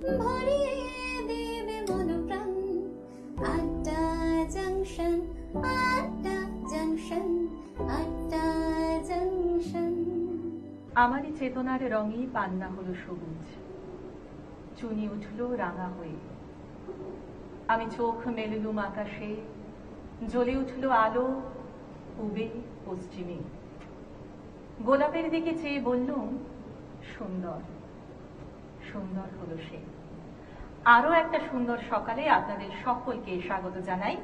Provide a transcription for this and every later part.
ভরিয়ে দেবে মন প্রাণ। আড্ডা জাংশন, আড্ডা জাংশন, আড্ডা জাংশন। আমারই চেতনার রঙে পান্না হলো সবুজ, চুনি উঠল রাঙা হয়ে। আমি চোখ মেললুম আকাশে, জ্বলে উঠল আলো পূবে পশ্চিমে। গোলাপের দিকে চেয়ে বললুম, সুন্দর সুন্দর হলো সে। আরো একটা সুন্দর সকালে আপনাদের সকলকে স্বাগত জানাই।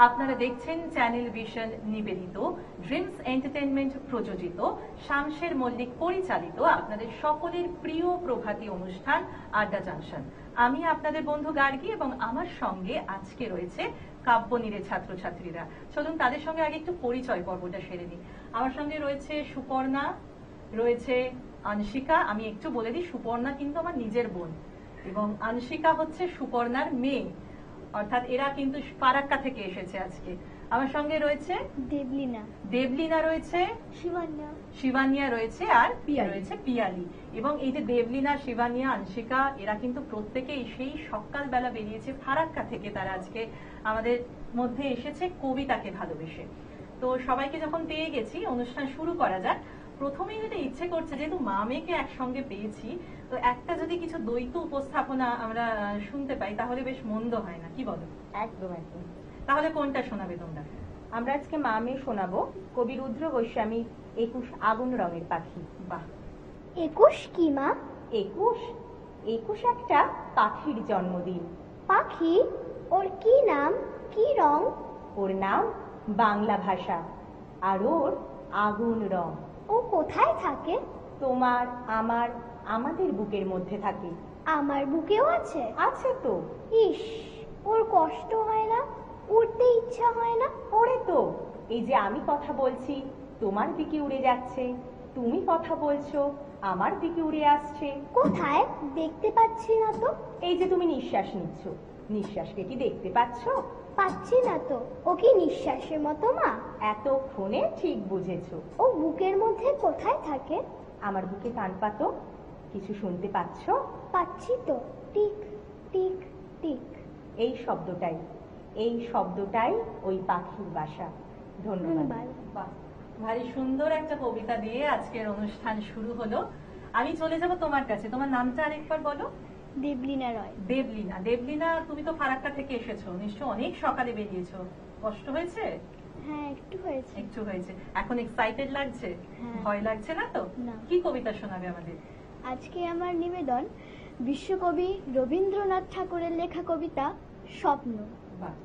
আপনারা দেখছেন চ্যানেল ভিশন নিবেদিত, ড্রিমস এন্টারটেইনমেন্ট প্রযোজিত, শামশের মল্লিক পরিচালিত আপনাদের সকলের প্রিয় প্রভাতী অনুষ্ঠান আড্ডা জাংশন। আমি আপনাদের বন্ধু গার্গী এবং আমার সঙ্গে আজকে রয়েছে কাব্যনীরের ছাত্রছাত্রীরা। চলুন তাদের সঙ্গে আগে একটু পরিচয় পর্বটা সেরে নিই। আমার সঙ্গে রয়েছে সুপর্ণা, রয়েছে আনশিকা। আমি একটু বলে দিই, সুপর্ণা কিন্তু আমার নিজের বোন এবং আনশিকা হচ্ছে সুপর্ণার মেয়ে, অর্থাৎ এরা কিন্তু ফারাক্কা থেকে এসেছে আজকে। আমার সঙ্গে রয়েছে দেবলিনা, দেবলিনা রয়েছে, শিবান্যা, শিবানিয়া রয়েছে, আর রয়েছে পিয়ালি। এবং এই যে দেবলিনা, শিবানিয়া, আনশিকা এরা কিন্তু প্রত্যেকেই সেই সকালবেলা বেরিয়েছে ফারাক্কা থেকে। তারা আজকে আমাদের মধ্যে এসেছে কবিতাকে ভালোবেসে। তো সবাইকে যখন পেয়ে গেছি, অনুষ্ঠান শুরু করা যাক। প্রথমেই যেটা ইচ্ছে করছে, যেহেতু মা মেয়েকে একসঙ্গে পেয়েছি, তো একটা যদি কিছু দ্বৈত উপস্থাপনা আমরা শুনতে পাই তাহলে বেশ মন্দ হয় না, কি বলো? একদম একদম। তাহলে কোনটা শোনাবে তোমরা? আমরা আজকে মা মেয়ে শোনাবো কবি রুদ্র গোস্বামী 21 আগুন রঙের পাখি। বাহ। 21 কি মা? 21 একটা পাখির জন্মদিন। পাখি? ওর কি নাম, কি রং? ওর নাম বাংলা ভাষা, আর ওর আগুন রং। ও কোথায় থাকে? তোমার, আমার, আমাদের বুকের মধ্যে থাকে। আমার বুকেও আছে? আছে তো। ইস, ওর কষ্ট হয় না? উড়তে ইচ্ছা হয় না? ওরে তো, এই যে আমি কথা বলছি তোমার দিকে উড়ে যাচ্ছে, তুমি কথা বলছো আমার দিকে উড়ে আসছে। কোথায়? দেখতে পাচ্ছি না তো। এই যে তুমি নিঃশ্বাস নিচ্ছ, নিঃশ্বাসকে কি দেখতে পাচ্ছ? পাচ্ছি না তো। ও কি নিঃশ্বাসের মতো মা? এতক্ষণে ঠিক বুঝেছো। ও বুকের মধ্যে কোথায় থাকে? আমার বুকে কান পাতো, কিছু শুনতে পাচ্ছ? পাচ্ছি তো, টিক টিক টিক। এই শব্দটাই ওই পাখির বাসা। ধন্যবাদ। বাহ, ভারী সুন্দর একটা কবিতা দিয়ে আজকের অনুষ্ঠান শুরু হলো। আমি চলে যাব তোমার কাছে। তোমার নামটা আরেকবার বলো। দেবলিনা রয়। দেবলিনা। দেবলিনা, তুমি তো ফারাক্কা থেকে এসেছো, নিশ্চয় অনেক সকালে বেরিয়েছো। কষ্ট হয়েছে? হ্যাঁ, একটু হয়েছে। একটু হয়েছে। এখন এক্সাইটেড লাগছে? হ্যাঁ। ভয় লাগছে না তো? না। কি কবিতা শোনাবে আমাদের? আজকে আমার নিবেদন বিশ্বকবি রবীন্দ্রনাথ ঠাকুরের লেখা কবিতা স্বপ্ন। বাহ।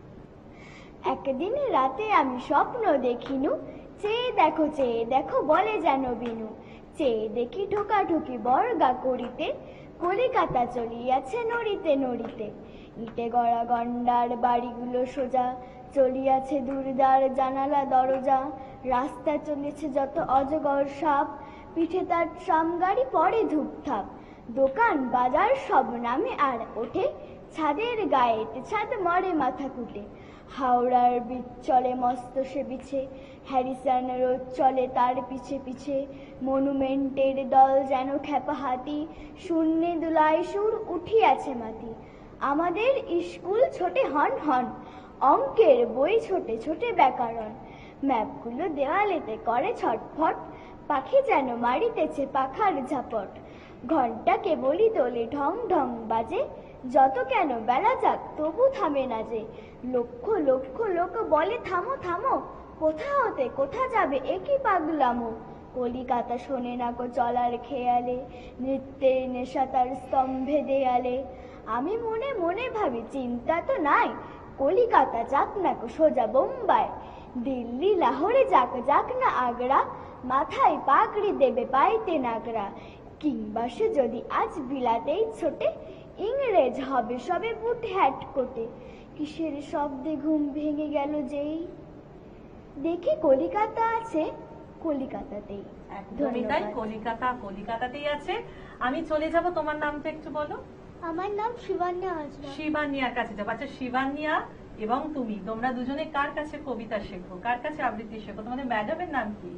একদিন রাতে আমি স্বপ্ন দেখিনু, চেয়ে দেখো বলে যেন বিনু। চেয়ে দেখি ঢোকাঢুকি বর্গা করিতে, কলিকাতা চলিয়াছে নড়িতে নড়িতে। ইটে গড়া গন্ডার বাড়িগুলো সোজা, চলিয়াছে দুর্দার জানালা দরজা। রাস্তা চলেছে যত অজগর সাপ, পিঠে তার ট্রাম গাড়ি পড়ে ধূপধাপ। দোকান বাজার সব নামে আর ওঠে, ছাদের গায়ে ছাদ মরে মাথা কুটে। হাওড়ার ব্রিজ চলে মস্ত সে বিছে, হ্যারিসন রোড চলে তার পিছে পিছে। মনুমেন্টের দল যেন খেপা হাতি, শূন্যে দুলায় সুর উঠিয়াছে মাটি। আমাদের স্কুল ছোটে হন হন, অঙ্কের বই ছোটে ছোটে ব্যাকরণ। ম্যাপগুলো দেওয়ালেতে করে ছটফট, পাখি যেন মারিতেছে পাখার ঝাপট। ঘন্টা কেবলই তোলে ঢং ঢং বাজে, যত কেন বেলা যাক তবু থামে না যে। লক্ষ লক্ষ লোক বলে থামো থামো, কোথা হতে কোথা যাবে একই পাগলামো। কলিকাতা শোনে না কো চলার খেয়ালে, নৃত্যের নেশা তার স্তম্ভে দেয়ালে। আমি মনে মনে ভাবি চিন্তা তো নাই, কলিকাতা যাক না কো সোজা বোম্বাই। দিল্লি লাহোরে যাক যাক না আগ্রা, মাথায় পাগড়ি দেবে পাইতে নাগরা। কিংবা সে যদি আজ বিলাতেই ছোটে, ইংরেজ হবে সবে বুট হ্যাট কোটে। কিসের শব্দে ঘুম ভেঙে গেল যেই, দেখি কলিকাতা আছে কলিকাতাতেই। একদমই তাই, কলিকাতা কলিকাতাতেই আছে। আমি চলে যাব, তোমার নামটা একটু বলো। আমার নাম শিবান্যা হাজরা। শিবানিয়ার কাছে যাবো। আচ্ছা, শিবানিয়া এবং তুমি, তোমরা দুজনে কার কাছে কবিতা শেখো, কার কাছে আবৃত্তি শেখো? তোমাদের ম্যাডামের নাম কি?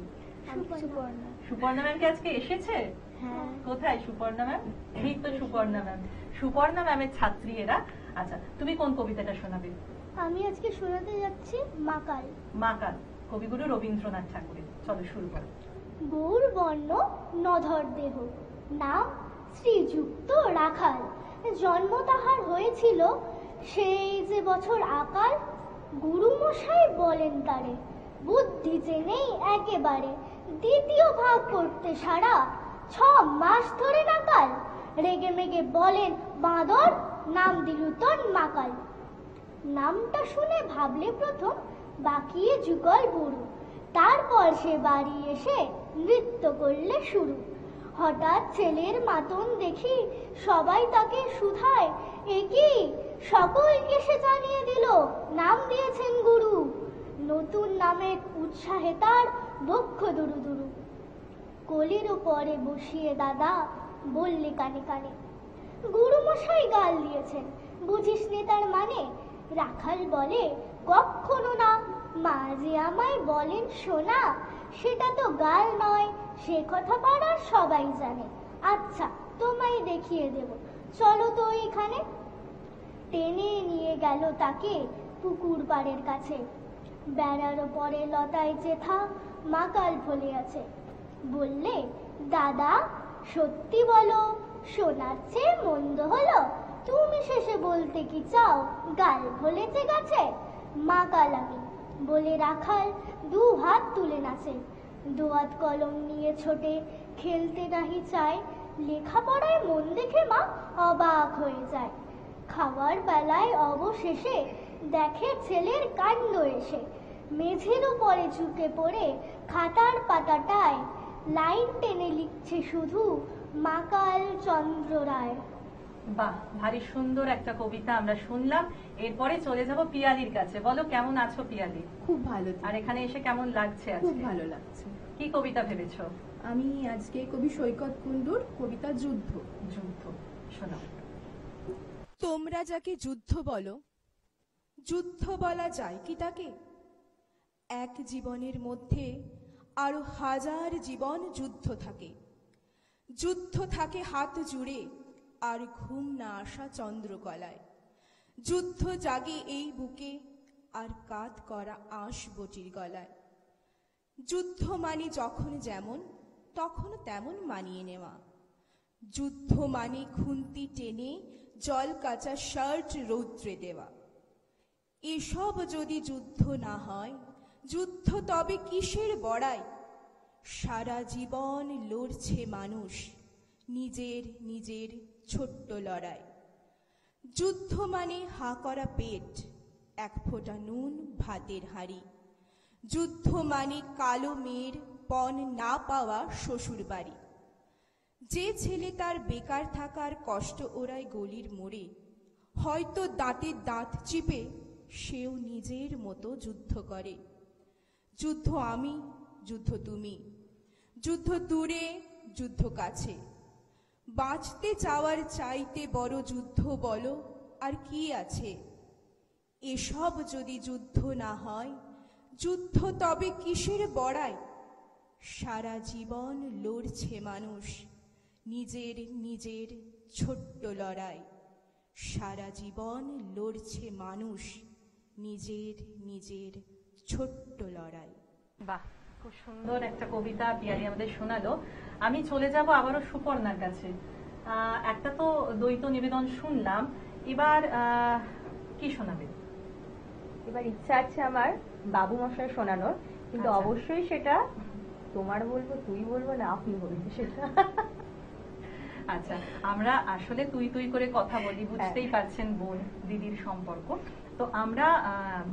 সুপর্ণা। সুপর্ণা ম্যাম কি আজকে এসেছে? হ্যাঁ। কোথায় সুপর্ণা ম্যাম? এই তো সুপর্ণা ম্যাম। সুপর্ণা ম্যামের ছাত্রী এরা। আচ্ছা, তুমি কোন কবিতাটা শোনাবে? আমি আজকে শোনাতে যাচ্ছি মাকাল। মাকাল, কবিগুরু রবীন্দ্রনাথ ঠাকুরের। চলো শুরু করো। গৌর বর্ণ নধর দেহ, নাম শ্রীযুক্ত রাখাল। জন্ম তাহার হয়েছিল সেই যে বছর আকাল। গুরুমশাই বলেন তারে, বুদ্ধি যে নেই একেবারে, দ্বিতীয় ভাগ করতে সারা 6 মাস ধরে নাকাল। রেগে মেগে বলেন বাঁদর, নাম দিলু তোর মাকাল। নামটা শুনে ভাবলে প্রথম বাকিয়ে যুগল বুড়ো, তারপর সে বাড়ি এসে নৃত্য করলে শুরু। হঠাৎ ছেলের মাতন দেখি সবাই তাকে শুধায়, একি সকলকে সে জানিয়ে দিল নাম দিয়েছেন গুরু। নতুন নামের উৎসাহে তার বক্ষ দুরু দুরু। কোলের উপরে বসিয়ে দাদা বললে কানে কানে, গুরুমশাই গাল দিয়েছেন বুঝিস নে তার মানে। রাখাল বলে কখনো না, মা যে আমায় বলেন শোনা, সেটা তো গাল নয়, সে কথা পাড়ার সবাই জানে। আচ্ছা তোমায় দেখিয়ে দেব, চলো তো এখানে। টেনে নিয়ে গেল তাকে পুকুর পাড়ের কাছে। বেড়ার পরে লতায় চেথা মাকাল ফলে আছে। বললে দাদা সত্যি বলো, শোনার চেয়ে মন্দ হলো? তুমি শেষে বলতে কি চাও গাল ফলেছে গাছে? মাকাল আমি বলে রাখাল 2 হাত তুলে নাচে। দোয়াত কলম নিয়ে ছোটে, খেলতে নাহি চায়। লেখাপড়ায় মন দেখে মা অবাক হয়ে যায়। খাওয়ার বেলায় অবশেষে দেখে ছেলের কাণ্ড এসে। মেঝের উপরে ঝুঁকে পড়ে খাতার পাতাটায় লাইন টেনে লিখছে শুধু মাকাল চন্দ্র রায়। বাহ, ভারী সুন্দর একটা কবিতা আমরা শুনলাম। এরপরে চলে যাব পিয়ালির কাছে। বলো কেমন আছো পিয়ালি? খুব ভালো। আর এখানে এসে কেমন লাগছে? খুব আজকে ভালো লাগছে। কি কবিতা ভেবেছো? আমি আজকে কবি সৈকত কুণ্ডুর কবিতা যুদ্ধ। যুদ্ধ শোনাও। তোমরা যাকে যুদ্ধ বলো, যুদ্ধ বলা যায় কি তাকে? এক জীবনের মধ্যে আরো 1000 জীবন যুদ্ধ থাকে। যুদ্ধ থাকে হাত জুড়ে আর ঘুম না আসা চন্দ্রকলায়। যুদ্ধ জাগে এই বুকে আর কাত করা আঁশ বটির গলায়। যুদ্ধ মানে যখন যেমন তখন তেমন মানিয়ে নেওয়া। যুদ্ধ মানে খুন্তি টেনে জল কাঁচা শার্ট রৌদ্রে দেওয়া। এসব যদি যুদ্ধ না হয়, যুদ্ধ তবে কিসের বড়াই? সারা জীবন লড়ছে মানুষ নিজের নিজের ছোট্ট লড়াই। যুদ্ধ মানে হা করা পেট, 1 ফোঁটা নুন ভাতের হাঁড়ি। যুদ্ধ মানে কালো মেয়ের পণ না পাওয়া শ্বশুর বাড়ি। যে ছেলে তার বেকার থাকার কষ্ট ওড়ায় গলির মোড়ে, হয়তো দাঁতে দাঁত চিপে সেও নিজের মতো যুদ্ধ করে। যুদ্ধ আমি, যুদ্ধ তুমি, যুদ্ধ দূরে, যুদ্ধ কাছে। বাঁচতে চাওয়ার চাইতে বড় যুদ্ধ বলো আর কি আছে? এসব যদি যুদ্ধ না হয়, যুদ্ধ তবে কিসের বড়াই? সারা জীবন লড়ছে মানুষ নিজের নিজের ছোট্ট লড়াই। সারা জীবন লড়ছে মানুষ নিজের নিজের ছোট্ট লড়াই। বাহ, খুব সুন্দর একটা কবিতা পিয়ালি আমাদের শোনালো। আমি চলে যাব আবারও সুপর্ণার কাছে। একটা তো দ্বৈত নিবেদন শুনলাম, এবার কি শোনাবে? এবার ইচ্ছা আছে আমার বাবু মশাই শোনানোর, কিন্তু আচ্ছা। অবশ্যই সেটা তোমার বলবো, তুই বলবো না আপনি বলবো সেটা। আচ্ছা, আমরা আসলে তুই তুই করে কথা বলি, বুঝতেই পারছেন বোন দিদির সম্পর্ক। তো আমরা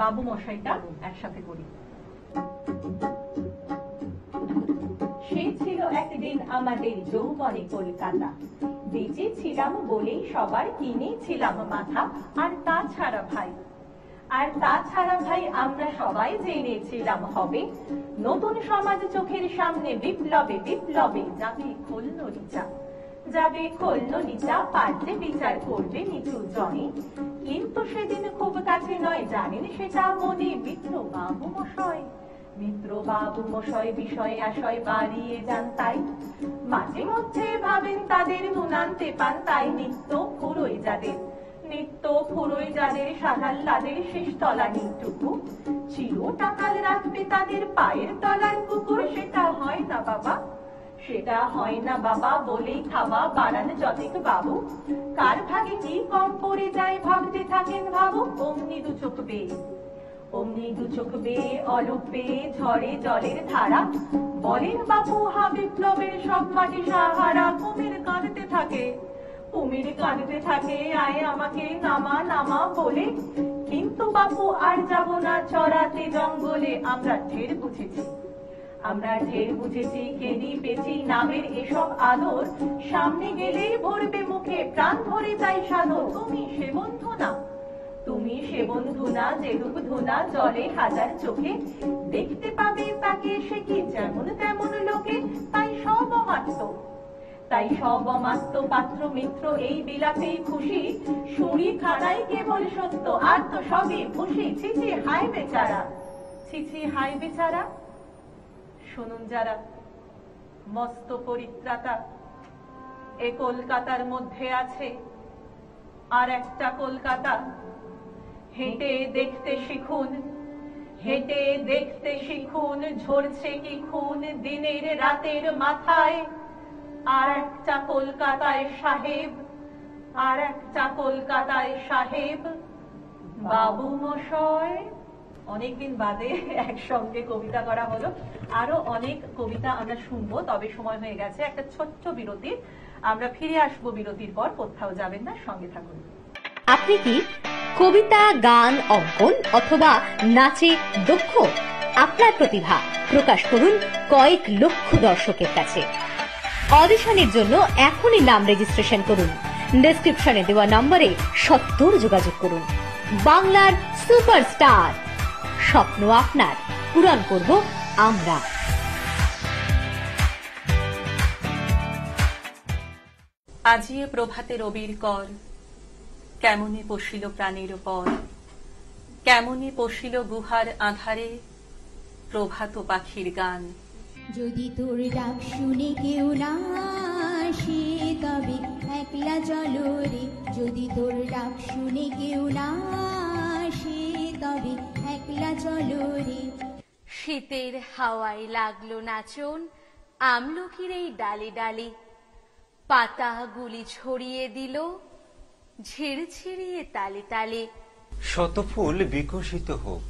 বাবু মশাইটা একসাথে করি। সে ছিল একদিন আমাদের যৌবনে কলকাতা, বেঁচে ছিলাম বলেই সবার কিনেছিলাম মাথা। আর তাছাড়া ভাই আমরা সবাই জেনেছিলাম হবে নতুন সমাজ চোখের সামনে বিপ্লবে বিপ্লবে যাবে খোলনলিচা পারলে বিচার করবে নিচু জনে। কিন্তু সেদিন খুব কাছে নয়, জানেন সেটা মনে মিত্র বাবু মশাই। মিত্র বাবু মশাই বিষয় আশয় বাড়িয়ে যান তাই মাঝে মধ্যে ভাবেন তাদের নুনান্তে পান তাই নিত্য ফুরোই যাদের সাধাল্লাদের শেষ তলা নিটুকু চির টাকাল রাখবে তাদের পায়ের তলার কুকুর সেটা হয় না বাবা বলেই খাওয়া বাড়ান যতেক বাবু কার ভাগে কি কম পড়ে যায় ভাবতে থাকেন ভাবু অমনি দু চোখ বেয়ে অলোক পেয়ে ঝরে জলের ধারা বলেন বাপু হা বিপ্লবের সব মাটি সাহারা কুমির কাঁদতে থাকে আয় আমাকে নামা বলে কিন্তু বাপু আর যাব না চড়াতে জঙ্গলে আমরা ঢের বুঝেছি কেনি পেছি নামের এসব আদর সামনে গেলেই ভরবে মুখে প্রাণ ধরে তাই সাদর তুমি সে বন্ধু না যেরূপ ধুনা জলে হাজার চোখে দেখতে পাবে তাকে সে কি যেমন তেমন লোকে তাই সব অমাত্য পাত্র মিত্র এই বিলাপেই খুশি শুনি খানাই কেবল সত্য আর তো সবই খুশি ছিছি হাই বেচারা শুনুন যারা মস্ত পরিত্রাতা এ কলকাতার মধ্যে আছে আর একটা কলকাতা হেঁটে দেখতে শিখুন ঝরছে কি খুন দিনের রাতের মাথায় আর একটা কলকাতায় সাহেব বাবু মশাই। অনেকদিন বাদে একসঙ্গে কবিতা করা হলো, আরো অনেক কবিতা আমরা শুনবো, তবে সময় হয়ে গেছে একটা ছোট্ট বিরতি। আমরা ফিরে আসবো বিরতির পর, কোথাও যাবেন না, সঙ্গে থাকুন। আপনি কি কবিতা, গান, অঙ্কন অথবা নাচে দক্ষ? আপনার প্রতিভা প্রকাশ করুন কয়েক লক্ষ দর্শকের কাছে। অডিশনের জন্য এখনই নাম রেজিস্ট্রেশন করুন। ডেসক্রিপশনে দেওয়া নম্বরে সত্বর যোগাযোগ করুন। বাংলার সুপারস্টার, স্বপ্ন আপনার, পূরণ করব আমরা। আজিয়ে প্রভাতে রবির কর, কেমনে পশিল প্রাণের পর, কেমনে পশিল গুহার আধারে প্রভাত পাখির গান। যদি তোর ডাক শুনে কেউ না আসে তবে একলা চলো রে, যদি তোর ডাক শুনে কেউ না আসে তবে একলা চলো রে। শীতের হাওয়ায় লাগলো নাচন আমলকির এই ডালে ডালে, পাতাগুলি ছড়িয়ে দিল ঝিরঝিরিয়ে তালে তালে। শত ফুল বিকশিত হোক,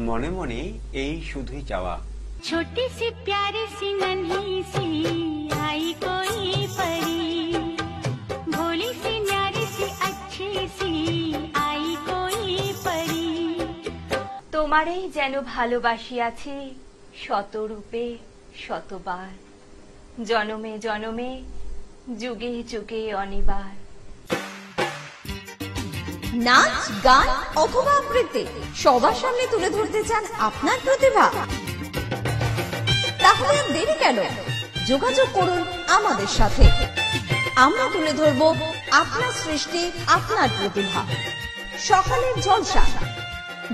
মনে মনে এই শুধুই চাওয়া। छोटी सी प्यारी सी नन्ही सी आई कोई परी, भोली सी न्यारी सी अच्छी सी आई कोई परी। তোমারেই যেন ভালোবাসিয়াছি শতরূপে শতবার, জনমে জনমে যুগে যুগে অনিবার। নাচ, গান অথবা আবৃত্তি সবার সামনে তুলে ধরতে চান আপনার প্রতিভা? তাহলে আর দেরি কেন? যোগাযোগ করুন আমাদের সাথে। আমরা তুলে ধরব আপনার সৃষ্টি, আপনার প্রতিভা। সকালের জলসা।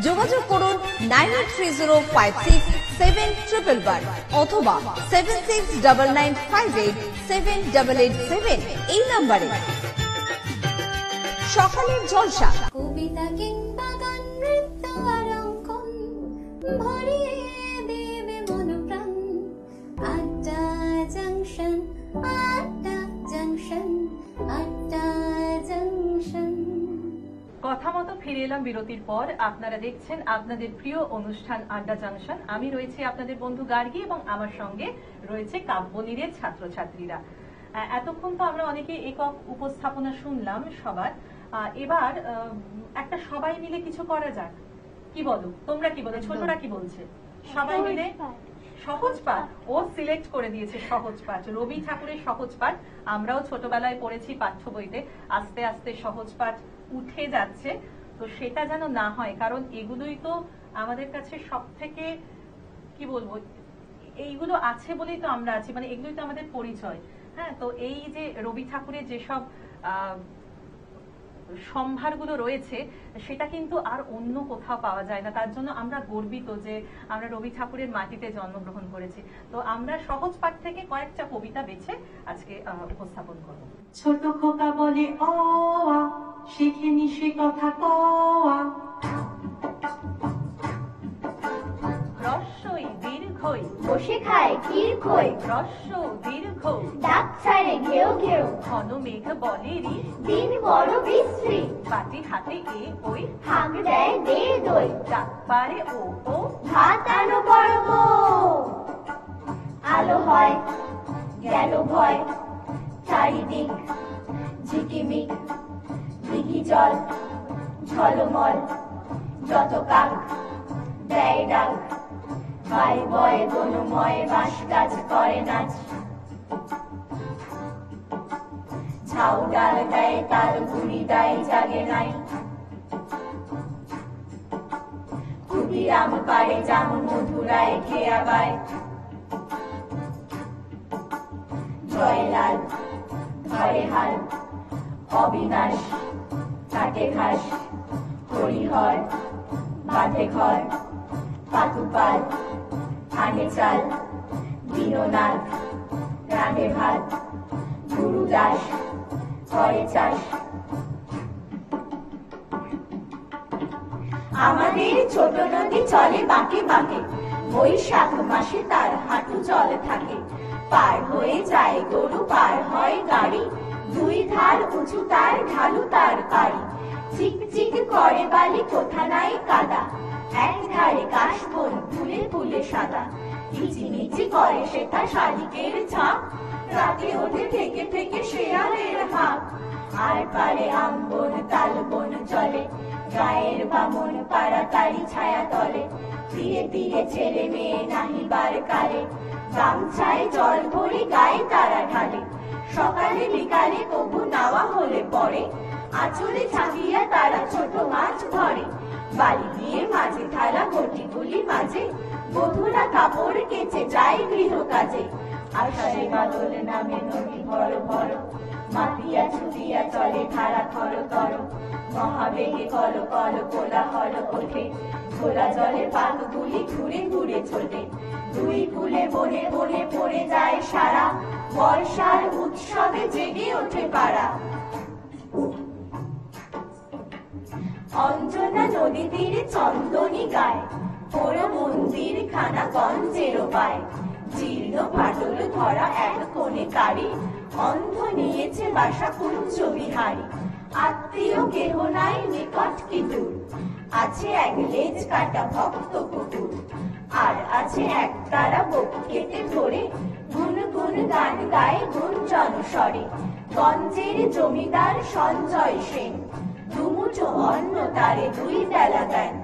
যোগাযোগ করুন 9830567111 অথবা 7699587887 এই নম্বরে। সকালের জলসা। কবিতা কিংবা গান, নৃত্য আর অঙ্কন ভরিয়ে দেবে মন প্রাণ। আড্ডা জাংশন, আড্ডা জাংশন, আড্ডা জাংশন। কথা মতো ফিরে এলাম বিরতির পর। আপনারা দেখছেন আপনাদের প্রিয় অনুষ্ঠান আড্ডা জাংশন। আমি রয়েছি আপনাদের বন্ধু গার্গী এবং আমার সঙ্গে রয়েছে কাব্যনীরের ছাত্রছাত্রীরা। এতক্ষণ তো আমরা অনেকে একক উপস্থাপনা শুনলাম সবার। এবার একটা সবাই মিলে কিছু করা যাক, কি বলো? তোমরা কি বলো? ছোটরা কি বলছে? সবাই মিলে সহজ পাঠ। ও সিলেক্ট করে দিয়েছে সহজ পাঠ, রবি ঠাকুরের সহজ পাঠ। আমরাও ছোটবেলায় পড়েছি পাঠ্য বইতে, আস্তে আস্তে সহজ পাঠ উঠে যাচ্ছে। তো সেটা যেন না হয়, কারণ এগুলোই তো আমাদের কাছে সব থেকে, কি বলবো, এইগুলো আছে বলেই তো আমরা আছি, মানে এগুলোই তো আমাদের পরিচয়। হ্যাঁ, তো এই যে রবি ঠাকুরের যেসব সম্ভারগুলো রয়েছে সেটা কিন্তু আর অন্য কোথাও পাওয়া যায় না। তার জন্য আমরা গর্বিত যে আমরা রবি ঠাকুরের মাটিতে জন্মগ্রহণ করেছি। তো আমরা সহজ পাঠ থেকে কয়েকটা কবিতা বেছে আজকে উপস্থাপন করব। ছোট খোকা বলে অ আ, শিখেনি সে কথা ক আ। রস্যই দীর্ঘই বসে খায় ক্ষীর খই, রস্য দীর্ঘ ডাক ছাড়ে ঘেউ ঘেউ, ঘন মেঘ বলে রি, দিন বড় বিশ্রী, বাটি হাতে এ ওই, হাঁক দেয় দে দই, ডাক পারে ও ও, ভাত আনো বড় গো। আলো হয় গেল ভয়, চারিদিক ঝিকিমিক, দিঘি জল ঝলমল, যত কাক দেয় ডাক, বাই বয় বনময় বাঁশ গাছ করে নাচ, ঝাউ ডাল দেয় তাল গুড়ি দেয় জাগে নাই, ক্ষুদিরাম পারে জাম মধুরায় খেয়া বায়, জয়লাল ধরে হাল, অবিনাশ কাটে ঘাস, হরিহর বাঁধে ঘর, পাতুপাল আনে চাল, দীননাথ রাঁধে ভাত, গুরুদাস করে চাষ। আমাদের ছোট নদী চলে বাঁকে বাঁকে, বৈশাখ মাসে তার হাঁটু জল থাকে, পার হয়ে যায় গরু পার হয় গাড়ি, দুই ধার উঁচু তার ঢালু তার পাড়ি, চিক চিক করে বালি কোথা নাই কাদা, এক ধারে কাশবন ফুলে ফুলে সাদা, কিচিমিচি করে সেটা শালিকের ঝাঁক, রাতে ওঠে থেকে থেকে শেয়ালের হাঁক, আর পারে আমবন তালবন জলে, গায়ের বামন পাড়া তারি ছায়া তলে, তীরে তীরে ছেলে মেয়ে নাহিবার কালে, গামছায় জল ভরি গায়ে তারা ঢালে, সকালে বিকালে কবু নাওয়া হলে পরে, আঁচলে ছাপিয়া তারা ছোট মাছ ধরে, বাড়ি গিয়ে মাঝে থালা ঘটিগুলি মাঝে, বধুরা কাপড় কেচে যায় গৃহ কাজে, আষাঢ়ে বাদল নামে নদী ভর ভর, মাতিয়া ছুটিয়া চলে ধারা খর তর, মহাবেগে কল কল কোলাহল ওঠে, ঘোলা জলে পাতগুলি ঘুরে ঘুরে ছোটে, দুই কূলে বনে বনে পড়ে যায় সারা, বর্ষার উৎসবে জেগে ওঠে পাড়া। অঞ্জনা নদী তীরে চন্দনী গায়, পোড়ো মন্দির খানা গঞ্জেরও পায়, জীর্ণ ফাটল ধরা এক কোণে কারি, অন্ধ নিয়েছে বাসা কুঞ্জ বিহারী, আত্মীয় কেহ নাই নিকট কি দূর, আছে এক লেজ কাটা ভক্ত কুকুর, আর আছে এক তারা বুক কেটে ধরে, গুন গুন গান গায়ে গুঞ্জন স্বরে, গঞ্জের জমিদার সঞ্জয় সেন, দুমুঠো অন্ন তারে দুই বেলা দেন,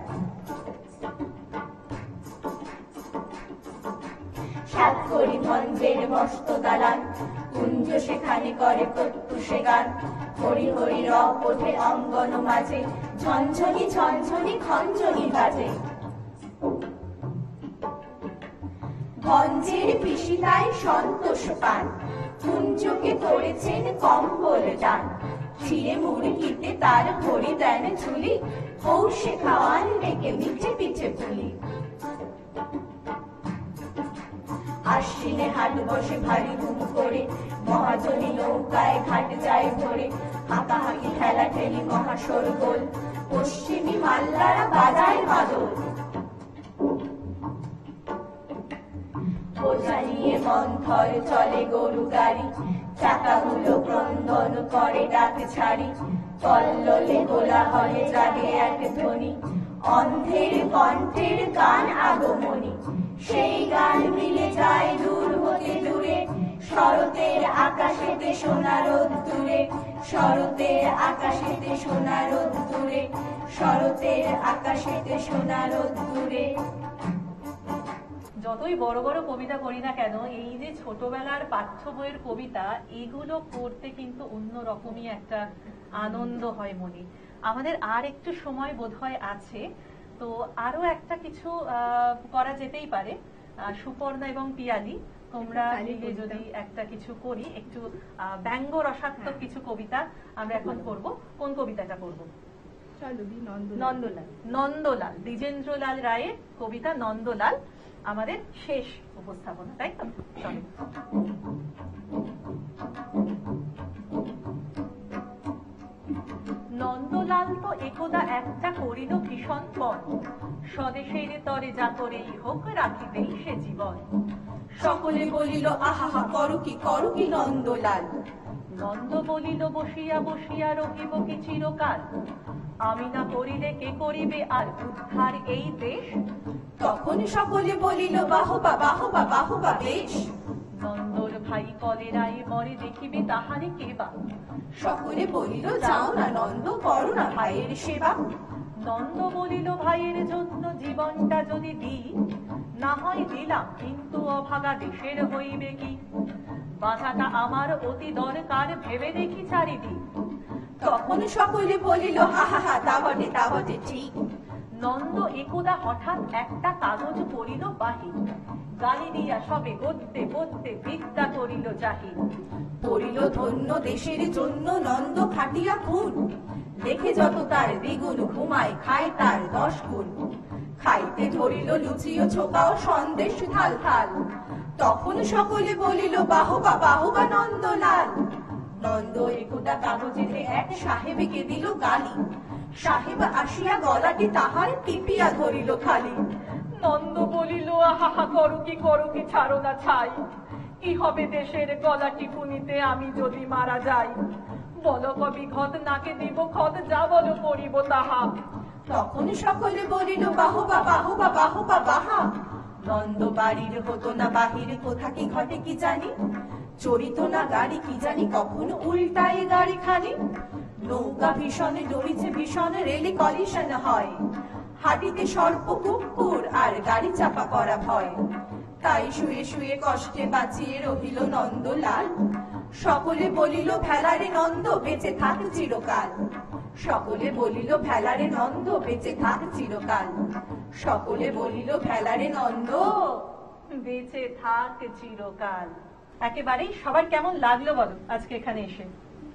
সাতকড়ি ভঞ্জের মস্ত দালান, কুঞ্জ সেখানে করে প্রত্যুষে গান, হরি হরি রব ওঠে অঙ্গন মাঝে, ঝনঝনি ঝনঝনি খঞ্জনি বাজে, ভঞ্জের পিসিতায় সন্তোষ পান, কুঞ্জকে করেছেন কম্বল দান, ছিঁড়ে মুড়কিতে তার হরি দেন ঝুলি, পৌষে খাওয়ান ডেকে মিঠে পিঠে পুলি, আশ্বিনে হাট বসে ভারী ধুম করে, মহাজনী নৌকায় ঘাট যায় ভরে, হাঁকাহাঁকি ঠেলা ঠেলি মহাশোরগোল, পশ্চিমী মাল্লারা বাজায় মাদল, বোঝা নিয়ে মন্থর চলে গরু গাড়ি, চাকাগুলো ক্রন্দন করে ডাক ছাড়ি, কল্লোলে কোলাহলে জাগে এক ধ্বনি, অন্ধের কণ্ঠের গান আগমনী, সেই গান মিলে যায় দূর হতে দূরে, শরতের আকাশেতে সোনা রোদ্দুরে, শরতের আকাশেতে সোনা রোদ্দুরে, শরতের আকাশেতে সোনা রোদ্দুরে। যতই বড় বড় কবিতা করি না কেন, এই যে ছোটবেলার পাঠ্য বইয়ের কবিতা, এগুলো পড়তে কিন্তু অন্য রকমই একটা আনন্দ হয় মনে। আমাদের আর একটু সময় বোধহয় আছে, তো আরো একটা কিছু করা যেতেই পারে। সুপর্ণা এবং পিয়ালি, তোমরা তাহলে মিলে কবিতা। যদি একটা কিছু করি, একটু ব্যঙ্গ রসাত্মক কিছু কবিতা আমরা এখন করব। কোন কবিতাটা করব? চলো দি নন্দলাল। নন্দলাল। নন্দলাল, দ্বিজেন্দ্রলাল রায়ের কবিতা নন্দলাল আমাদের শেষ উপস্থাপনা, তাই তো? চলো। নন্দলাল তো একদা একটা করিল ভীষণ পণ, স্বদেশের তরে যা করেই হোক রাখিবেই সে জীবন। সকলে বলিল আহা করো কি নন্দলাল। নন্দ বলিল বসিয়া বসিয়া রহিব কি চিরকাল, আমি না করিলে কে করিবে আর উদ্ধার এই দেশ। তখন সকলে বলিল বাহবা বেশ। নন্দর ভাই কলেরায় মরে দেখিবে তাহারে কেবা, সকলে বলিল যাও না নন্দ করো না ভাইয়ের সেবা। নন্দ বলিল ভাইয়ের জন্য জীবনটা যদি দিই, না হয় দিলাম কিন্তু অভাগা দেশের হইবে কি। বাঁচাটা আমার অতি দরকার ভেবে দেখি চারিদিক। তখন সকলে বলিল হা তা বটে ঠিক। নন্দ একদা হঠাৎ একটা কাগজ পড়িল বাহির, গালি দিয়া সবে গদ্যে গদ্যে বিদ্যা করিল জাহির। পড়িল ধন্য দেশের জন্য নন্দ খাটিয়া খুন, দেখে যত তার দ্বিগুণ ঘুমায় খায় তার 10 গুণ। খাইতে ধরিল লুচি ও ছোকা ও সন্দেশ থাল থাল, তখন সকলে বলিল বাহবা নন্দলাল। নন্দ একদা কাগজেতে এক সাহেবকে দিল গালি, সাহেব আসিয়া গলাটি তাহার টিপিয়া ধরিল খালি। নন্দ বলিল আহা করো কি ছাড়ো না ছাই, কি হবে দেশের গলা টিপুনিতে আমি যদি মারা যাই। বলো কবি ঘট নাকে দিব খত, যা বলো করিব তাহা। তখন সকলে বলিল বাহবা বাহা। নন্দ বাড়ির হতো না বাহির, কোথা কি ঘটে কি জানি। চরিত না গাড়ি কি জানি কখন উল্টায় গাড়ি খালি। নৌকা ভীষণে ডরিছে ভীষণ রেলে কলিশন হয়, হাটিতে সর্প কুকুর আর গাড়ি চাপা পড়া ভয়। তাই শুয়ে শুয়ে কষ্টে বাঁচিয়ে রহিল নন্দলাল। সকলে বলিল ভেলারে নন্দ বেঁচে থাক চিরকাল। সকলে বলিল ভেলারে নন্দ বেঁচে থাক চিরকাল। সকলে বলিল ভেলারে নন্দ বেঁচে থাক চিরকাল। একেবারেই সবার কেমন লাগলো বলো আজকে এখানে এসে?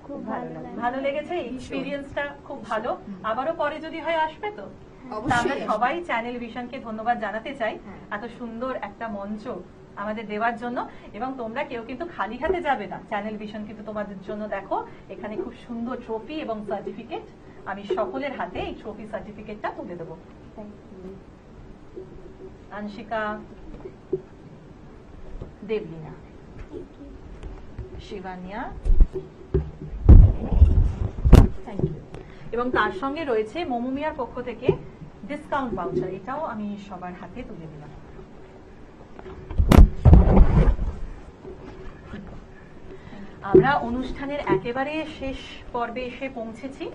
খুব ভালো লাগে। ভালো লেগেছে? এক্সপেরিয়েন্সটা খুব ভালো। আবারও পরে যদি হয় আসবে তো? অবশ্যই তা আমরা আসবো। সবাই চ্যানেল ভিশনকে ধন্যবাদ জানাতে চাই এত সুন্দর একটা মঞ্চ আমাদের দেওয়ার জন্য। এবং তোমরা কেউ কিন্তু খালি হাতে যাবে না, চ্যানেল ভিশন কিন্তু তোমাদের জন্য দেখো এখানে খুব সুন্দর ট্রফি এবং সার্টিফিকেট। আমি সকলের হাতে এই ট্রফি সার্টিফিকেটটা তুলে দেবো। Anshika, Debolina, শিবানিয়া, thank you. এবং তার সঙ্গে রয়েছে মোমোমিয়ার পক্ষ থেকে ডিসকাউন্ট ভাউচার, এটাও আমি সবার হাতে তুলে দিলাম। আমরা অনুষ্ঠানের একেবারে শেষ পর্বে এসে পৌঁছেছি।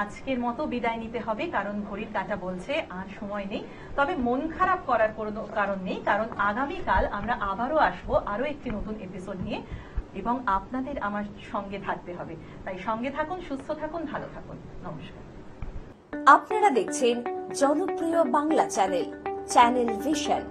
আজকের মতো বিদায় নিতে হবে, কারণ ঘড়ির কাঁটা বলছে আর সময় নেই। তবে মন খারাপ করার কোনো কারণ নেই, কারণ আগামীকাল আমরা আবারও আসবো আরো একটি নতুন এপিসোড নিয়ে, এবং আপনাদের আমার সঙ্গে থাকতে হবে। তাই সঙ্গে থাকুন, সুস্থ থাকুন, ভালো থাকুন। নমস্কার। আপনারা দেখছেন জনপ্রিয় বাংলা চ্যানেল ভিশন।